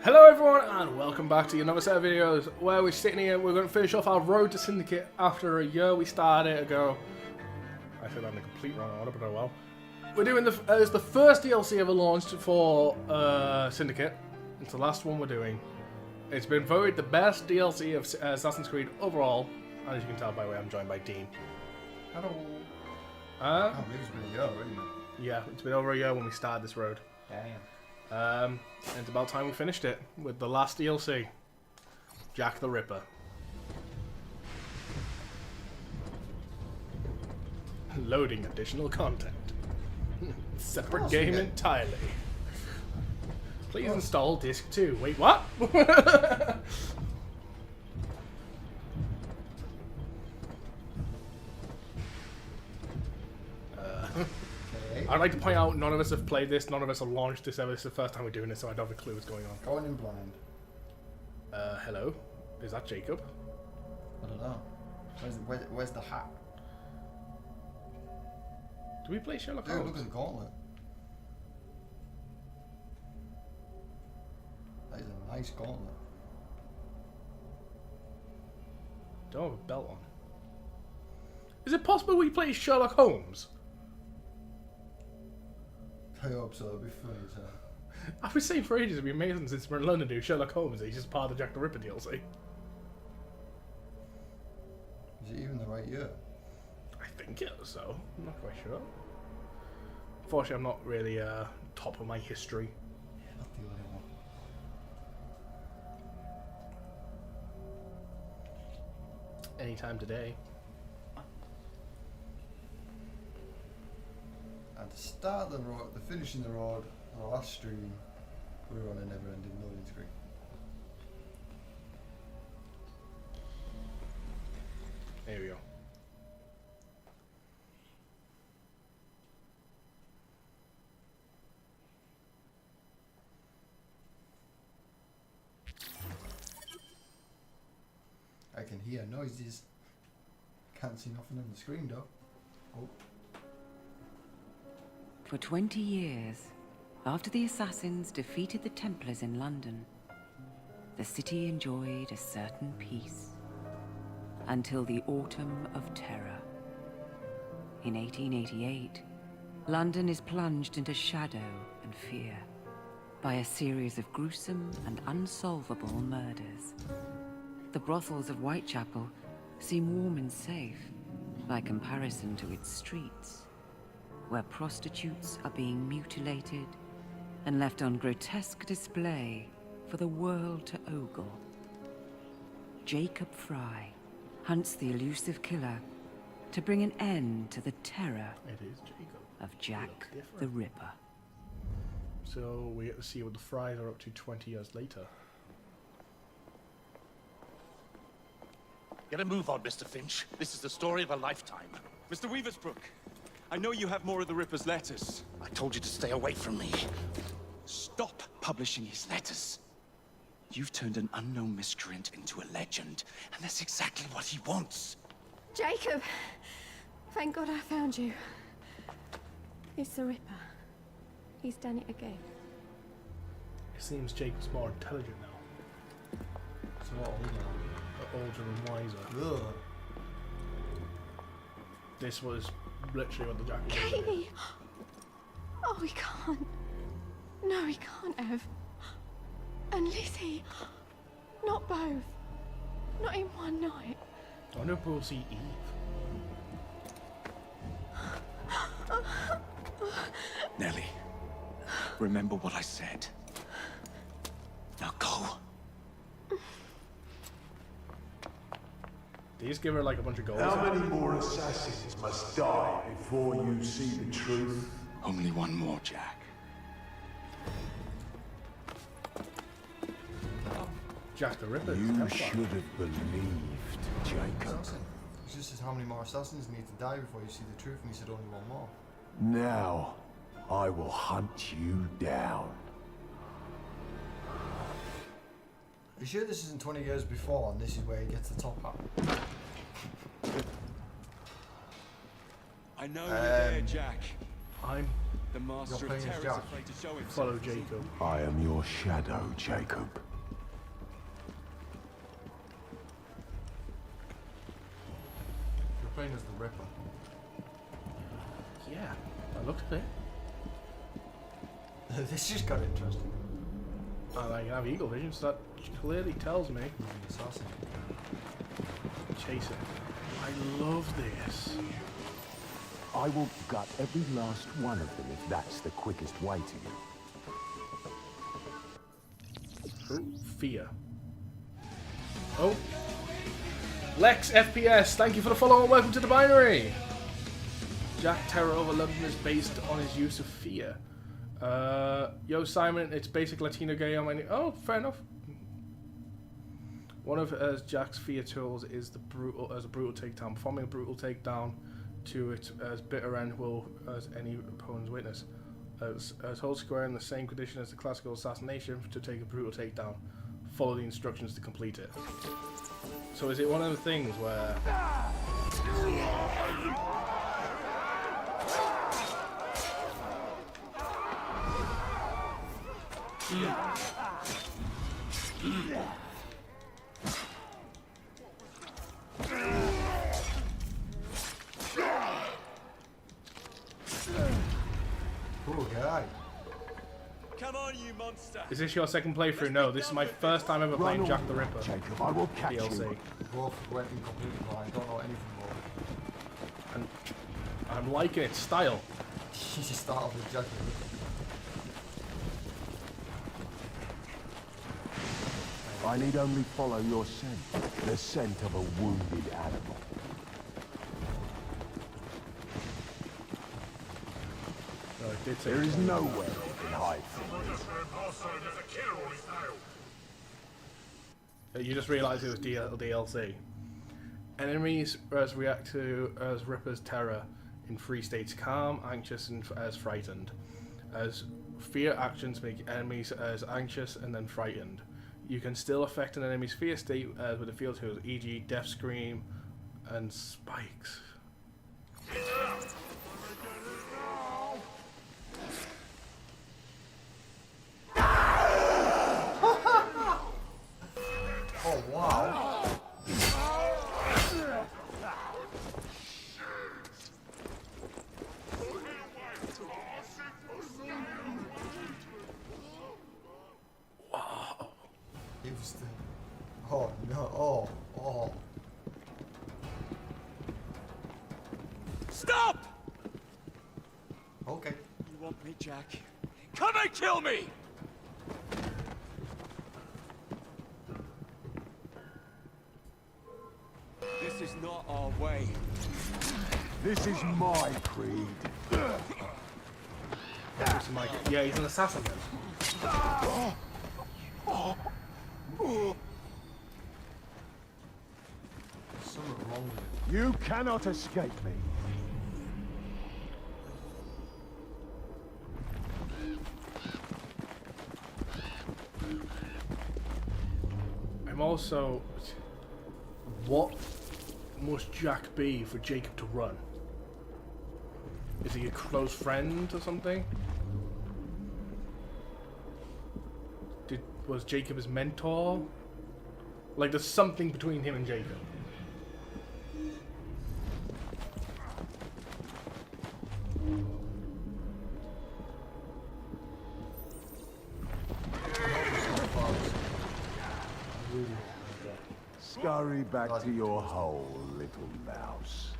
Hello everyone and welcome back to another set of videos where we're sitting here, we're going to finish off our road to Syndicate after a year we started it ago. I said that in the complete wrong order, but oh well. We're doing it's the first DLC ever launched for Syndicate. It's the last one we're doing. It's been voted the best DLC of Assassin's Creed overall, and as you can tell by the way I'm joined by Dean. Hello. It's been a year, isn't it? Yeah, it's been over a year when we started this road. Damn. And it's about time we finished it with the last DLC, Jack the Ripper. Loading additional content. Separate game entirely. Please install disc 2. Wait, what? I'd like to point out none of us have played this, none of us have launched this ever. This is the first time we're doing this, so I don't have a clue what's going on. Going in blind. Hello? Is that Jacob? I don't know. Where's the hat? Do we play Sherlock Dude, Holmes? look at the gauntlet. That is a nice gauntlet. Don't have a belt on. Is it possible we play Sherlock Holmes? I hope so, it'll be funny as hell. I've been saying for ages it'd be amazing since we're in London to do Sherlock Holmes. He's just part of the Jack the Ripper DLC. Is it even the right year? I think it was so. I'm not quite sure. Unfortunately, I'm not really top of my history. Yeah, not the only one. Anytime today. At the start of the road, the finishing the road, on the last stream, we were on a never-ending loading screen. There we go. I can hear noises. Can't see nothing on the screen though. Oh. For 20 years, after the assassins defeated the Templars in London, the city enjoyed a certain peace. Until the Autumn of Terror. In 1888, London is plunged into shadow and fear by a series of gruesome and unsolvable murders. The brothels of Whitechapel seem warm and safe by comparison to its streets, where prostitutes are being mutilated and left on grotesque display for the world to ogle. Jacob Fry hunts the elusive killer to bring an end to the terror of Jack the Ripper. So we get to see what the Frys are up to 20 years later. Get a move on, Mr. Finch. This is the story of a lifetime. Mr. Weaversbrook, I know you have more of the Ripper's letters. I told you to stay away from me. Stop publishing his letters. You've turned an unknown miscreant into a legend, and that's exactly what he wants. Jacob! Thank God I found you. It's the Ripper. He's done it again. It seems Jacob's more intelligent now. It's a lot older. Older and wiser. Ugh. This was literally what the Jack was doing. Katie! Oh, we can't. No, we can't have. And Lizzie. Not both. Not in one night. I wonder if we'll see Eve. Nellie, remember what I said. Now go. They just give her like a bunch of gold. How many more assassins must die before you see the truth? Only one more, Jack. Jack the Ripper. You should have believed, Jacob. It's just says how many more assassins need to die before you see the truth, and he said only one more. Now, I will hunt you down. Are you sure this isn't 20 years before, and this is where he gets the top hat? I know you're there, Jack. I'm The master You're of playing as terror is Jack. afraid to show himself. Follow Jacob. I am your shadow, Jacob. You're playing as the Ripper. Yeah, that looks a bit. This just got interesting. And I have eagle vision, so that clearly tells me. He's an assassin. Chase it. I love this. I will gut every last one of them if that's the quickest way to you. Oh, fear. Oh. Lex FPS, thank you for the follow and welcome to the binary. Jack Terror over London is based on his use of fear. Yo Simon, it's basic Latino gay on my oh, fair enough. One of Jack's fear tools is the brutal takedown. Performing a brutal takedown to it as bitter end will as any opponent's witness. As hold square in the same condition as the classical assassination to take a brutal takedown. Follow the instructions to complete it. So is it one of the things where Poor guy. Come on, you monster! is this your second playthrough? No, this is my first time ever playing Jack the Ripper Jacob, I will catch DLC. you. Both went in completely blind. Don't know anything more. And I'm liking its style. You just start off with Jack the Ripper. I need only follow your scent. The scent of a wounded animal. Oh, it did say There is 20. nowhere you can hide from me. You just realised it was DLC. Enemies react to as Ripper's terror in three states: calm, anxious, and as frightened. As fear actions make enemies as anxious and then frightened. You can still affect an enemy's fear state with the field tools, e.g. Death Scream and Spikes. Oh wow. He was the... Oh no, oh. Stop! Okay. You want me, Jack? Come and kill me! This is not our way. This is my creed. This is Mike. Yeah, he's an assassin then. Something wrong with it. You cannot escape me. I'm also... What must Jack be for Jacob to run? Is he a close friend or something? Was Jacob his mentor? Like there's something between him and Jacob. Scurry back to your hole, little mouse.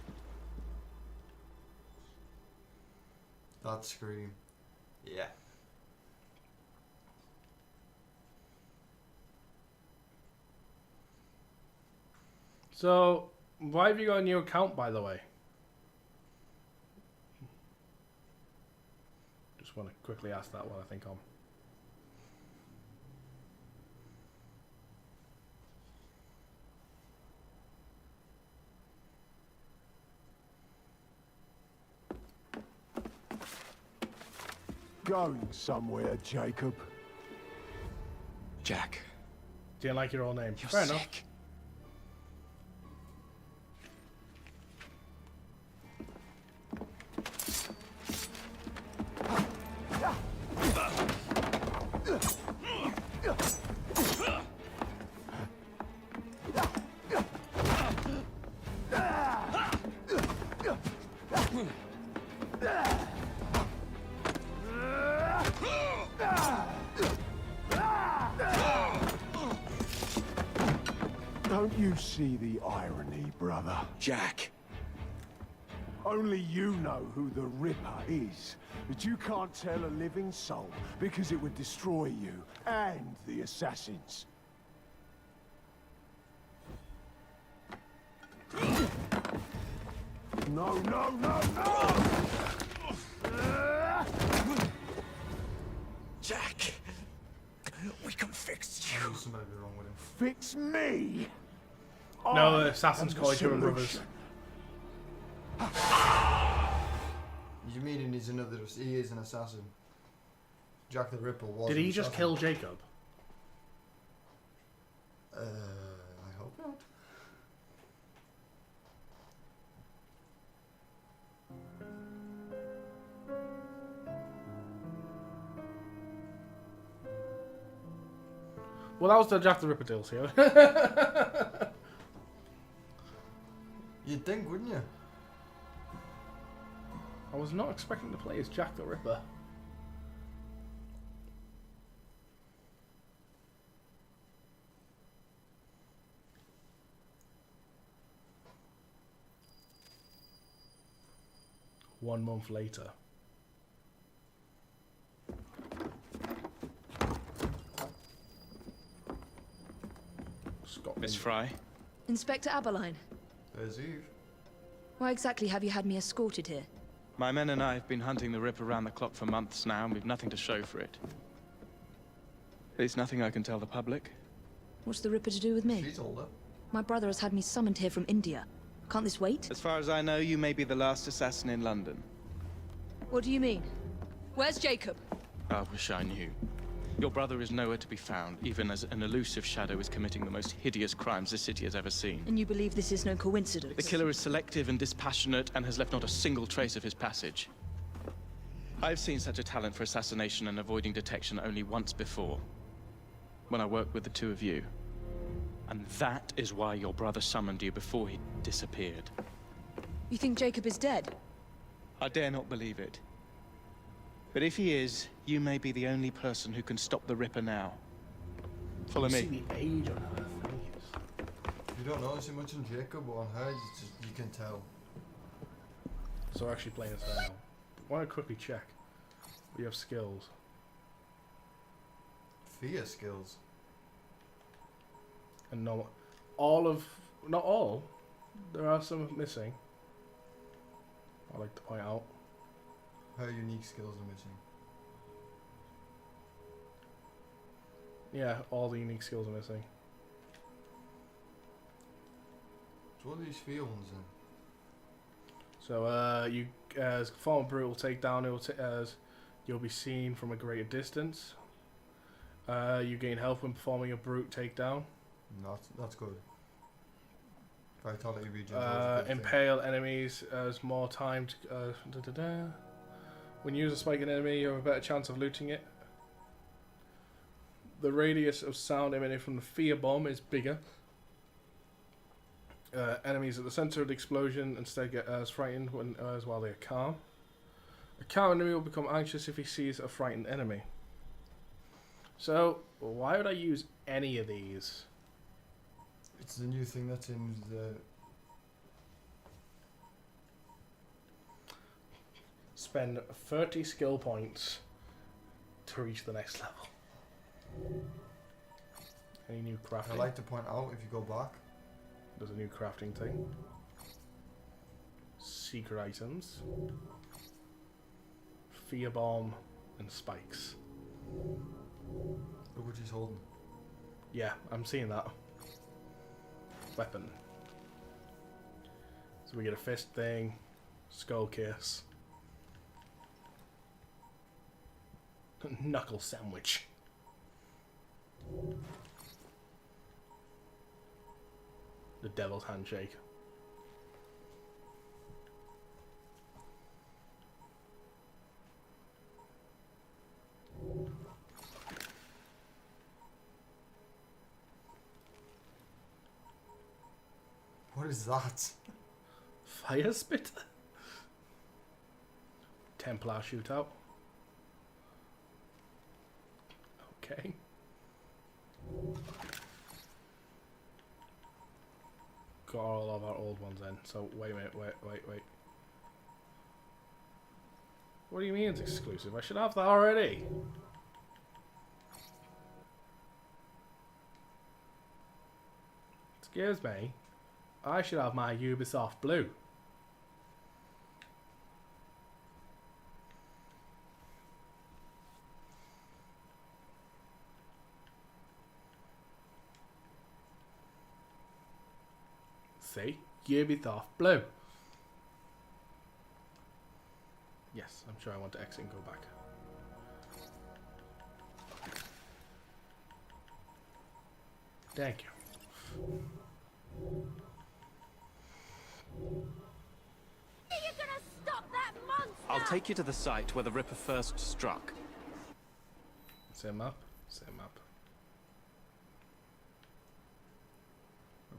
That scream. Yeah. So, why have you got a new account, by the way? Just want to quickly ask that while I think on. Going somewhere, Jacob. Jack, Do you like your old name? you're Fair sick. enough. Don't you see the irony, brother? Jack. Only you know who the Ripper is, but you can't tell a living soul because it would destroy you and the assassins. No, no, no, no! Jack. We can fix you. There's something wrong with him. Fix me? No, I the assassins am call the each other brothers. solution. You mean he is an assassin? Jack the Ripper was. Did an he just assassin. kill Jacob? I hope not. Well, that was the Jack the Ripper DLC. You'd think, wouldn't you? I was not expecting to play as Jack the Ripper. One month later. Scotland. Miss Fry. Inspector Aberline, There's Eve. why exactly have you had me escorted here? My men and I have been hunting the Ripper around the clock for months now, and we've nothing to show for it. There's nothing I can tell the public. What's the Ripper to do with me? She told her. My brother has had me summoned here from India. Can't this wait? As far as I know, you may be the last assassin in London. What do you mean? Where's Jacob? I wish I knew. Your brother is nowhere to be found, even as an elusive shadow is committing the most hideous crimes this city has ever seen. And you believe this is no coincidence? The killer is selective and dispassionate and has left not a single trace of his passage. I've seen such a talent for assassination and avoiding detection only once before. When I worked with the two of you. And that is why your brother summoned you before he disappeared. You think Jacob is dead? I dare not believe it. But if he is, you may be the only person who can stop the Ripper now. Follow You me. see the age on her face. You don't notice it much on Jacob, but on her, it's just, you can tell. So we're actually playing as her now. I want to quickly check. We have skills. Fear skills. And no, all of, not all, there are some missing. I'd like to point out. Her unique skills are missing. Yeah, all the unique skills are missing. So what are these fear ones then? So you, as perform a brutal takedown, as you'll be seen from a greater distance. You gain health when performing a brute takedown. That's good. Vitality regen. Impale enemies as more time to, When you use a spike an enemy, you have a better chance of looting it. The radius of sound emanating from the fear bomb is bigger. Enemies at the center of the explosion instead get as frightened when, as while they are calm. A calm enemy will become anxious if he sees a frightened enemy. So, why would I use any of these? It's the new thing that's in the... Spend 30 skill points to reach the next level. Any new crafting? I'd like to point out, if you go back, There's a new crafting thing. Secret items. Fear bomb and spikes. look what she's holding. Yeah, I'm seeing that. Weapon. So we get a fist thing, skull kiss, knuckle sandwich. The devil's handshake. What is that? Fire spitter. Templar shootout. Okay. got all of our old ones in. So wait a minute, wait. What do you mean it's exclusive? I should have that already. Excuse me. I should have my Ubisoft Blue. See? Ubisoft Blue. Yes, I'm sure I want to exit and go back. Thank you. Are you gonna stop that monster? I'll take you to the site where the Ripper first struck. Same map. Same map.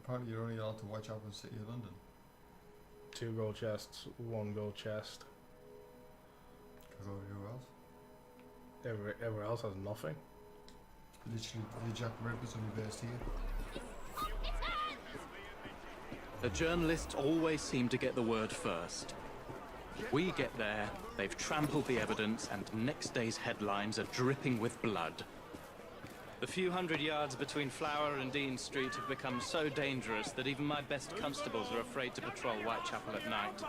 Apparently you're only allowed to watch out in the City of London. 2 gold chests, 1 gold chest. Go everywhere else. Everywhere else has nothing. Literally, the Jack the Ripper's only based here. The journalists always seem to get the word first. We get there, they've trampled the evidence, and next day's headlines are dripping with blood. The few hundred yards between Flower and Dean Street have become so dangerous that even my best constables are afraid to patrol Whitechapel at night.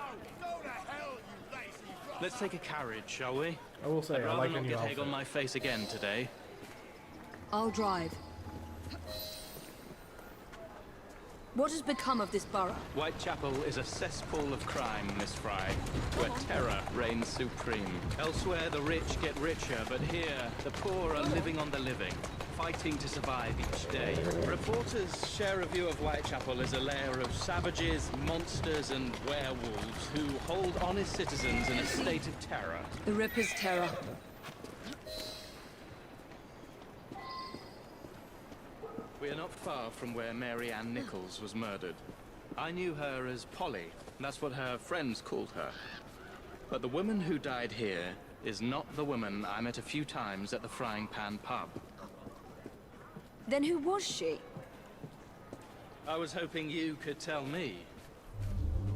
Let's take a carriage, shall we? I will say, I'd I rather like not a new get egg outfit. on my face again today. I'll drive. What has become of this borough? Whitechapel is a cesspool of crime, Miss Fry, where terror reigns supreme. Elsewhere, the rich get richer, but here, the poor are living on the living, fighting to survive each day. Reporters share a view of Whitechapel as a lair of savages, monsters, and werewolves who hold honest citizens in a state of terror. The Ripper's terror. We are not far from where Mary Ann Nichols was murdered. I knew her as Polly. That's what her friends called her. But the woman who died here is not the woman I met a few times at the Frying Pan pub. Then who was she? I was hoping you could tell me.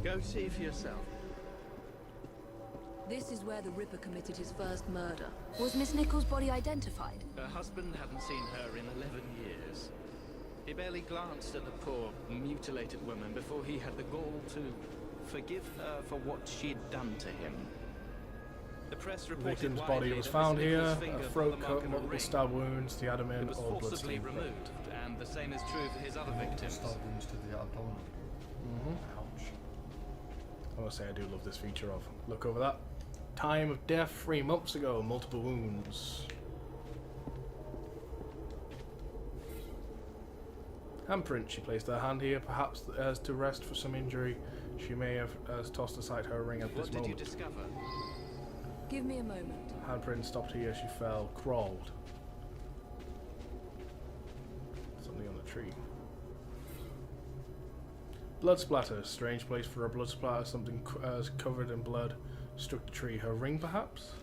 Go see for yourself. This is where the Ripper committed his first murder. Was Miss Nichols' body identified? Her husband hadn't seen her in 11 years. He barely glanced at the poor, mutilated woman before he had the gall to forgive her for what she'd done to him. The press The reported victim's widely body was that found Miss here. Nichols' A finger throat bore the mark cut, of a multiple ring. stab wounds, the It adamant, was all forcibly bloodstained. removed, and the same is true for his other victims. Stab wounds to the abdomen. Ouch. I must say I do love this feature of look over that. Time of death 3 months ago, multiple wounds. Handprint. She placed her hand here, perhaps as to rest for some injury. She may have tossed aside her ring at What this did you moment. discover? Give me a moment. Handprint stopped here, she fell, crawled. Something on the tree. Blood splatter. Strange place for a blood splatter. Something covered in blood struck the tree. Her ring, perhaps?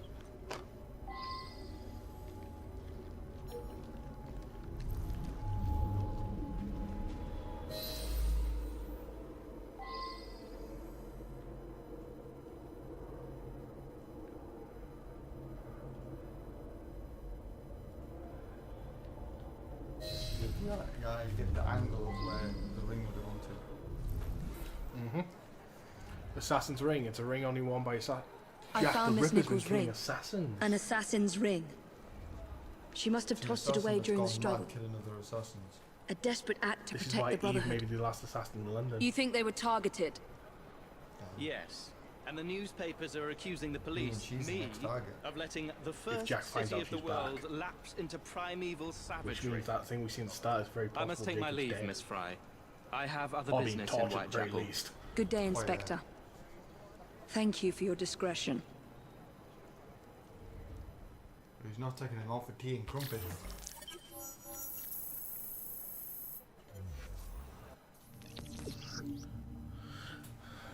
Yeah, you get the angle of where the ring would have gone to. Assassin's ring. It's a ring only worn by assassin. I found Miss Nichols' ring. Assassins. An assassin's ring. She must have tossed it away during the struggle. Killing other assassins. A desperate act to This is protect why the Eve Brotherhood. may be the last assassin in London. You think they were targeted? Yes. And the newspapers are accusing the Mm, police, she's the me, next target. of letting the first Jack finds city out of the she's world back. lapse into primeval Which savagery. means that thing we see in the start is very possible. I must take my Jacob's leave, dead. Miss Fry. I have other Or being business in tortured at the very Whitechapel. least. Good day, yeah. Inspector. Thank you for your discretion. He's not taking him out for tea and crumpet.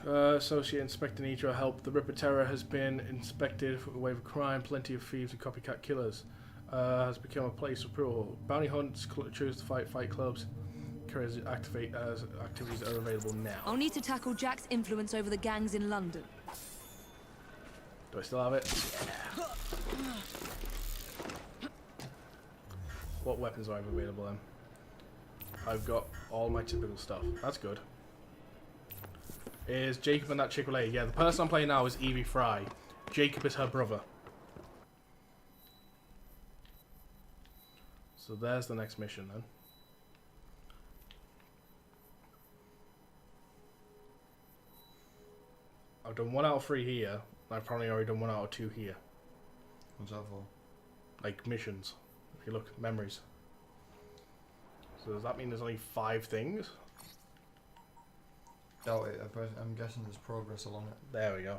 Associate Inspector needs your help. The Ripper Terror has been inspected for a wave of crime. Plenty of thieves and copycat killers. Has become a place of approval. Bounty hunts choose to fight clubs. crazy activate as activities are available now. I'll need to tackle Jack's influence over the gangs in London. Do I still have it? What weapons do I have available then? I've got all my typical stuff. That's good. Is Jacob and that chick related? Yeah, the person I'm playing now is Evie Fry. Jacob is her brother. So there's the next mission then. I've done 1 out of 3 here. I've probably already done 1 out of 2 here. What's that for? Like missions. If you look, memories. So does that mean there's only 5 things? Doubt it. I'm guessing there's progress along it. There we go.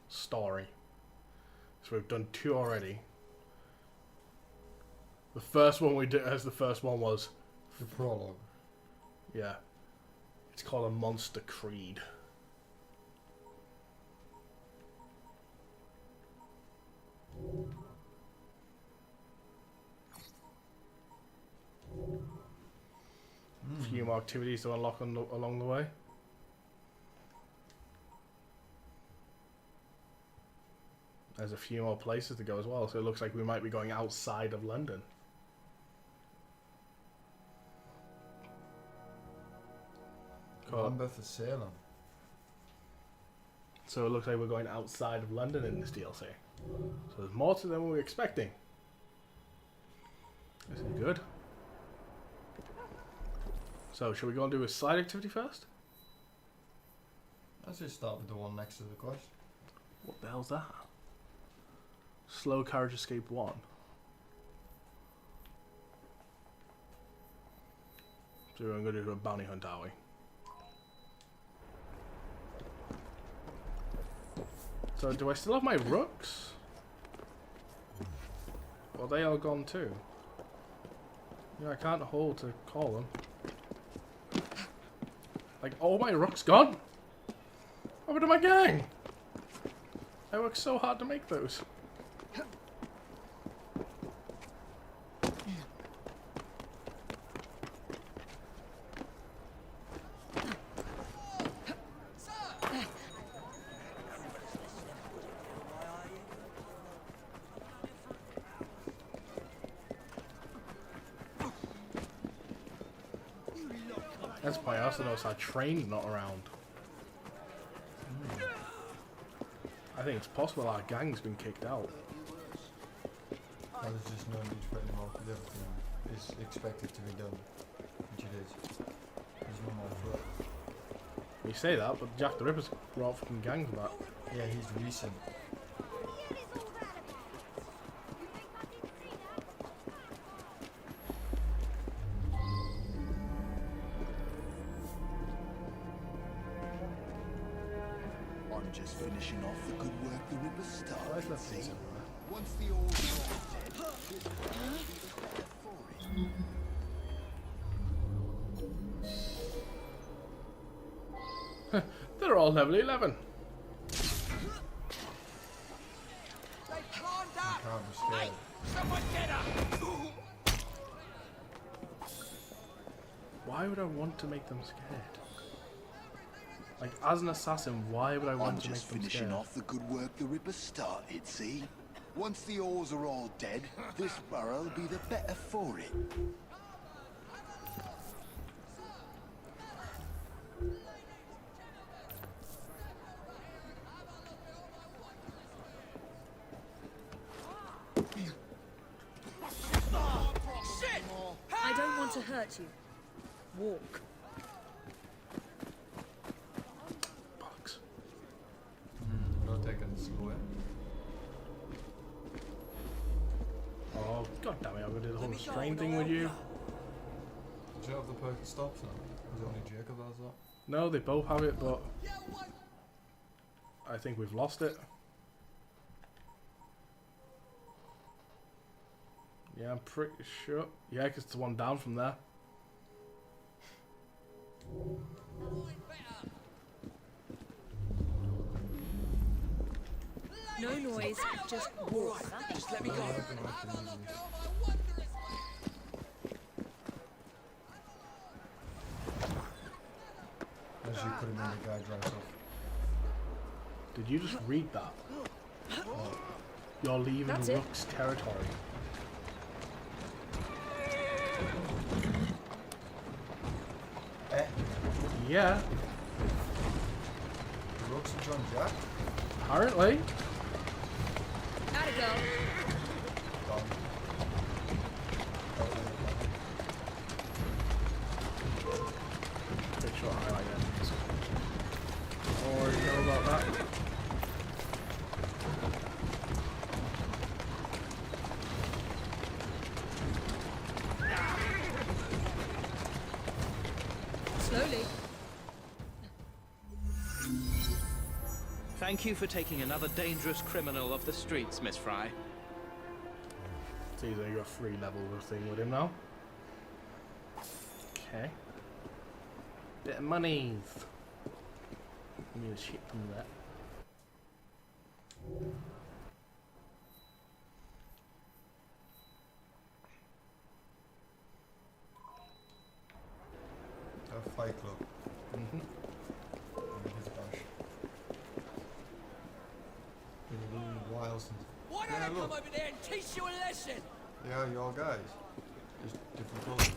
Story. So we've done 2 already. The first one we did, as the first one was The prologue. yeah. It's called a Monster Creed. A few more activities to unlock along the way. There's a few more places to go as well, so it looks like we might be going outside of London. Cool. Lambeth is Salem. So it looks like we're going outside of London in this DLC. So there's more to than we were expecting. This is good. So should we go and do a side activity first? Let's just start with the one next to the quest. What the hell's that? Slow Carriage Escape 1. So we're going to do a bounty hunt, are we? So do I still have my rooks? Well, they are gone too. Yeah, I can't hold to call them. Like, all my rooks gone? What happened to my gang? I worked so hard to make those. That's why I also noticed our train's not around. I think it's possible our gang's been kicked out. Well, there's just no need for any more, because everything is expected to be done, which it is. There's no more for it. You say that, but Jack the Ripper's brought fucking gangs back. Yeah, he's recent. I'm just finishing off the good work the Ripper started. Let's See? see. Once the old is dead, this barrel will be the better for it. They're all level 11. You can't be scared. Why would I want to make them scared? Like, as an assassin, why would I I'm want to make just them finishing scared? off the good work the Ripper started, see? Once the oars are all dead, this barrel will be the better for it. I don't want to hurt you. Walk. Bugs. Not taking the slow way. Oh, god damn it, I'm gonna do the whole strain thing with you. Did you have the perk that stops now? Is it only Jacob that has that? No, they both have it, but I think we've lost it. Yeah, I'm pretty sure. Yeah, because it's the one down from there. No noise, just walk. Just let me go. Because you put him in the guide right off. Did you just read that? You're leaving Rook's territory. Eh? Yeah, The Rooks and John Jack? apparently. Gotta go. Gone. Pretty sure I like it. Or you know about that? Slowly. Thank you for taking another dangerous criminal off the streets, Miss Fry. So you got a free level thing with him now. Okay. Bit of money. Give me the shit from that. A Fight Club. Mm-hmm. His bash. Been a little while since. Why don't I come over there and teach you a lesson? Yeah, you all guys. Just different colours.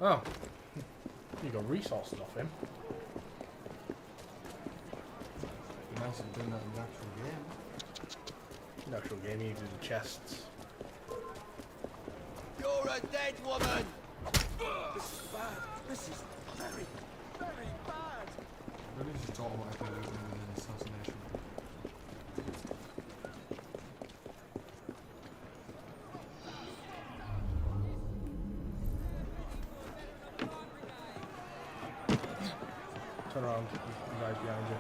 Oh. You got resources off him. Be nice if doing that in the actual game. In the actual game, you do the chests. You're a dead woman! This is bad. This is very, very bad. Really just automatically looting with an assassination. Turn around, the guy's behind you.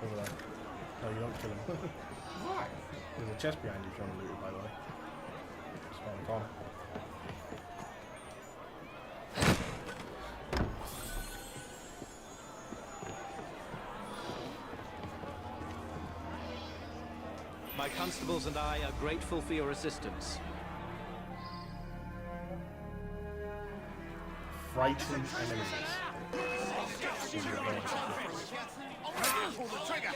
Over there. No, you don't kill him. Why? There's a chest behind you if you want to loot it, by the way. It's around the corner. My constables and I are grateful for your assistance. Frightened enemies. Pull the trigger!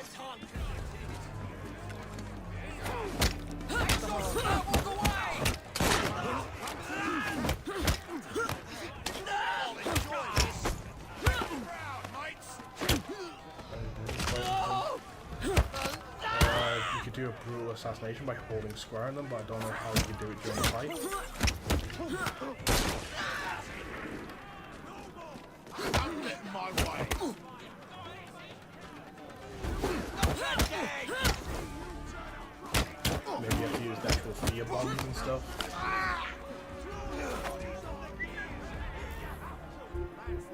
You could do a brutal assassination by holding square on them, but I don't know how you could do it during the fight. Don't get in my way! Maybe you have to use the actual fear bombs and stuff.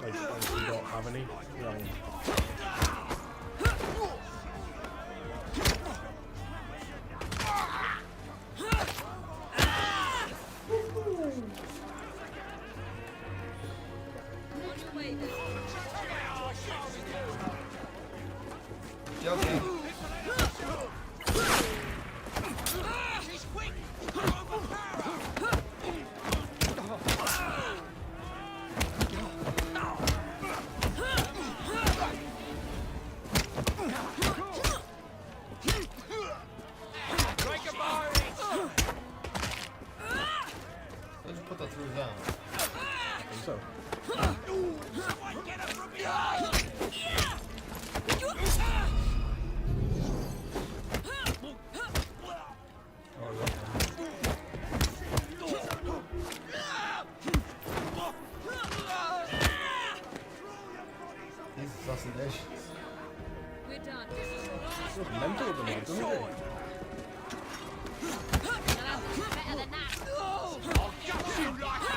Like, if you don't have any, you know. Joking. She's quick! Overpower! Break a bar! Let's put that through down. I think so. Someone get her from behind! Oh, yeah. These assassinations. We're done. It was mental with the mod, doesn't it? Better than that. I'll gut you like